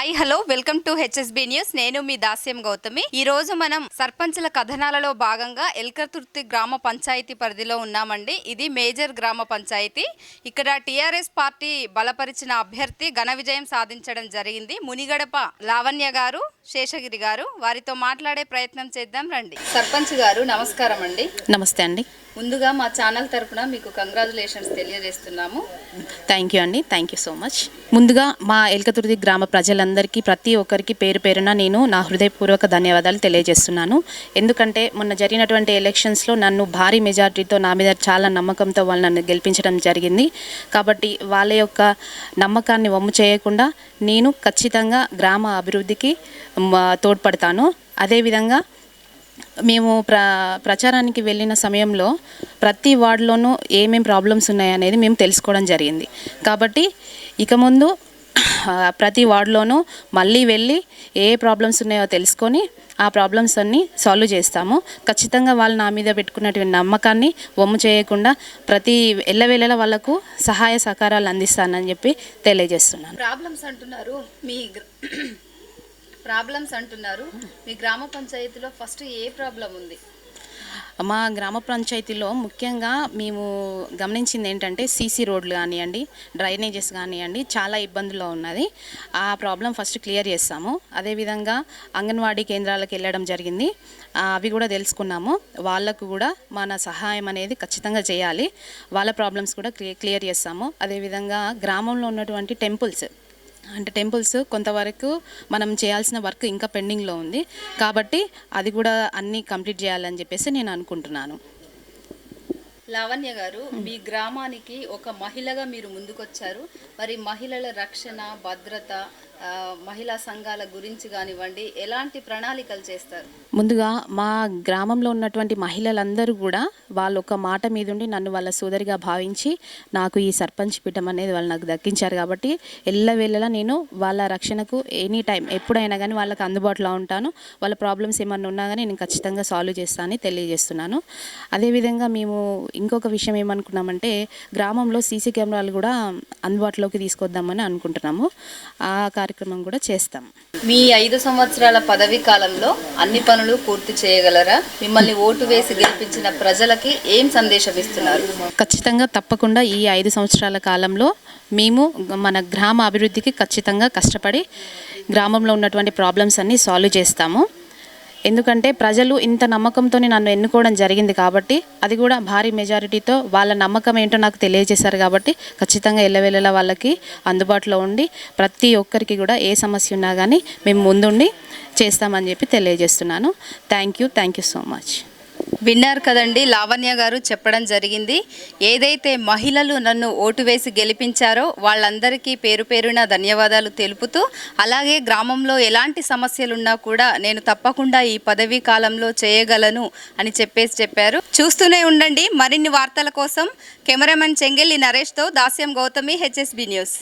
Hi hello welcome to HSB news. నేను మీ దాస్యం గౌతమి. ఈ రోజు మనం సర్పంచుల కథనాలలో భాగంగా ఎల్కతుర్తి గ్రామ పంచాయతీ పరిధిలో ఉన్నామండి. ఇది మేజర్ గ్రామ పంచాయతీ. ఇక్కడ టీఆర్ఎస్ పార్టీ బలపరిచిన అభ్యర్థి ఘన విజయం సాధించడం జరిగింది. మునిగడప లావణ్య గారు, శేషగిరి గారు. వారితో మాట్లాడే ప్రయత్నం చేద్దాం రండి. సర్పంచ్ గారు నమస్కారం అండి. నమస్తే అండి. ముందుగా మా ఛానల్ తరపున మీకు కంగ్రాచులేషన్స్ తెలియజేస్తున్నాము. థ్యాంక్ యూ అండి. Thank you so much. ముందుగా మా ఎల్కతుర్తి గ్రామ ప్రజలందరికీ ప్రతి ఒక్కరికి పేరు పేరున నేను నా హృదయపూర్వక ధన్యవాదాలు తెలియజేస్తున్నాను. ఎందుకంటే మొన్న జరిగినటువంటి ఎలక్షన్స్లో నన్ను భారీ మెజారిటీతో నా మీద చాలా నమ్మకంతో వాళ్ళు నన్ను గెలిపించడం జరిగింది. కాబట్టి వాళ్ళ యొక్క నమ్మకాన్ని వమ్ము చేయకుండా నేను ఖచ్చితంగా గ్రామ అభివృద్ధికి తోడ్పడతాను. అదేవిధంగా మేము ప్రచారానికి వెళ్ళిన సమయంలో ప్రతి వార్డులోనూ ఏమేం ప్రాబ్లమ్స్ ఉన్నాయనేది మేము తెలుసుకోవడం జరిగింది. కాబట్టి ఇక ముందు ప్రతి వార్డులోనూ మళ్ళీ వెళ్ళి ఏ ప్రాబ్లమ్స్ ఉన్నాయో తెలుసుకొని ఆ ప్రాబ్లమ్స్ అన్నీ సాల్వ్ చేస్తాము. ఖచ్చితంగా వాళ్ళు నా మీద పెట్టుకున్నటువంటి నమ్మకాన్ని వమ్ము చేయకుండా ప్రతి ఎల్లవేళలా వాళ్ళకు సహాయ సహకారాలు అందిస్తానని చెప్పి తెలియజేస్తున్నాను. ప్రాబ్లమ్స్ అంటున్నారు. మీ గ్రామ పంచాయతీలో ఫస్ట్ ఏ ప్రాబ్లం ఉంది? మా గ్రామ పంచాయతీలో ముఖ్యంగా మేము గమనించింది ఏంటంటే సీసీ రోడ్లు కానివ్వండి, డ్రైనేజెస్ కానివ్వండి, చాలా ఇబ్బందుల్లో ఉన్నది. ఆ ప్రాబ్లం ఫస్ట్ క్లియర్ చేస్తాము. అదేవిధంగా అంగన్వాడీ కేంద్రాలకు వెళ్ళడం జరిగింది. అవి కూడా తెలుసుకున్నాము. వాళ్ళకు కూడా మన సహాయం అనేది ఖచ్చితంగా చేయాలి. వాళ్ళ ప్రాబ్లమ్స్ కూడా క్లియర్ చేస్తాము. అదేవిధంగా గ్రామంలో ఉన్నటువంటి టెంపుల్స్ కొంతవరకు మనం చేయాల్సిన వర్క్ ఇంకా పెండింగ్లో ఉంది. కాబట్టి అది కూడా అన్నీ కంప్లీట్ చేయాలని చెప్పేసి నేను అనుకుంటున్నాను. లావణ్య గారు, మీ గ్రామానికి ఒక మహిళగా మీరు ముందుకొచ్చారు. మరి మహిళల రక్షణ, భద్రత, మహిళా సంఘాల గురించి కానివ్వండి, ఎలాంటి ప్రణాళికలు చేస్తారు? ముందుగా మా గ్రామంలో ఉన్నటువంటి మహిళలందరూ కూడా వాళ్ళ ఒక మాట మీద ఉండి నన్ను వాళ్ళ సోదరిగా భావించి నాకు ఈ సర్పంచ్ పీఠం అనేది వాళ్ళు నాకు దక్కించారు. కాబట్టి ఎల్లవేళలా నేను వాళ్ళ రక్షణకు ఎనీ టైం ఎప్పుడైనా కానీ వాళ్ళకి అందుబాటులో ఉంటాను. వాళ్ళ ప్రాబ్లమ్స్ ఏమన్నా ఉన్నా కానీ నేను ఖచ్చితంగా సాల్వ్ చేస్తానని తెలియజేస్తున్నాను. అదేవిధంగా మేము ఇంకొక విషయం ఏమనుకున్నామంటే గ్రామంలో సీసీ కెమెరాలు కూడా అందుబాటులోకి తీసుకొద్దామని అనుకుంటున్నాము. ఆ కార్యక్రమం కూడా చేస్తాం. మీ 5 సంవత్సరాల పదవీ కాలంలో అన్ని పనులు పూర్తి చేయగలరా? మిమ్మల్ని ఓటు వేసి గెలిపించిన ప్రజలకి ఏం సందేశం ఇస్తున్నారు? ఖచ్చితంగా తప్పకుండా ఈ 5 సంవత్సరాల కాలంలో మేము మన గ్రామ అభివృద్ధికి ఖచ్చితంగా కష్టపడి గ్రామంలో ఉన్నటువంటి ప్రాబ్లమ్స్ అన్నీ సాల్వ్ చేస్తాము. ఎందుకంటే ప్రజలు ఇంత నమ్మకంతో నన్ను ఎన్నుకోవడం జరిగింది కాబట్టి అది కూడా భారీ మెజారిటీతో వాళ్ళ నమ్మకం ఏంటో నాకు తెలియజేశారు. కాబట్టి ఖచ్చితంగా ఎల్లవేళలా వాళ్ళకి అందుబాటులో ఉండి ప్రతి ఒక్కరికి కూడా ఏ సమస్య ఉన్నా కానీ మేము ముందుండి చేస్తామని చెప్పి తెలియజేస్తున్నాను. Thank you so much. విన్నారు కదండి, లావణ్య గారు చెప్పడం జరిగింది. ఏదైతే మహిళలు నన్ను ఓటు వేసి గెలిపించారో వాళ్ళందరికీ పేరు పేరున ధన్యవాదాలు తెలుపుతూ, అలాగే గ్రామంలో ఎలాంటి సమస్యలున్నా కూడా నేను తప్పకుండా ఈ పదవీ కాలంలో చేయగలను అని చెప్పారు. చూస్తూనే ఉండండి. మరిన్ని వార్తల కోసం కెమెరామెన్ చెంగెల్లి నరేష్తో దాస్యం గౌతమి, హెచ్ఎస్బి న్యూస్.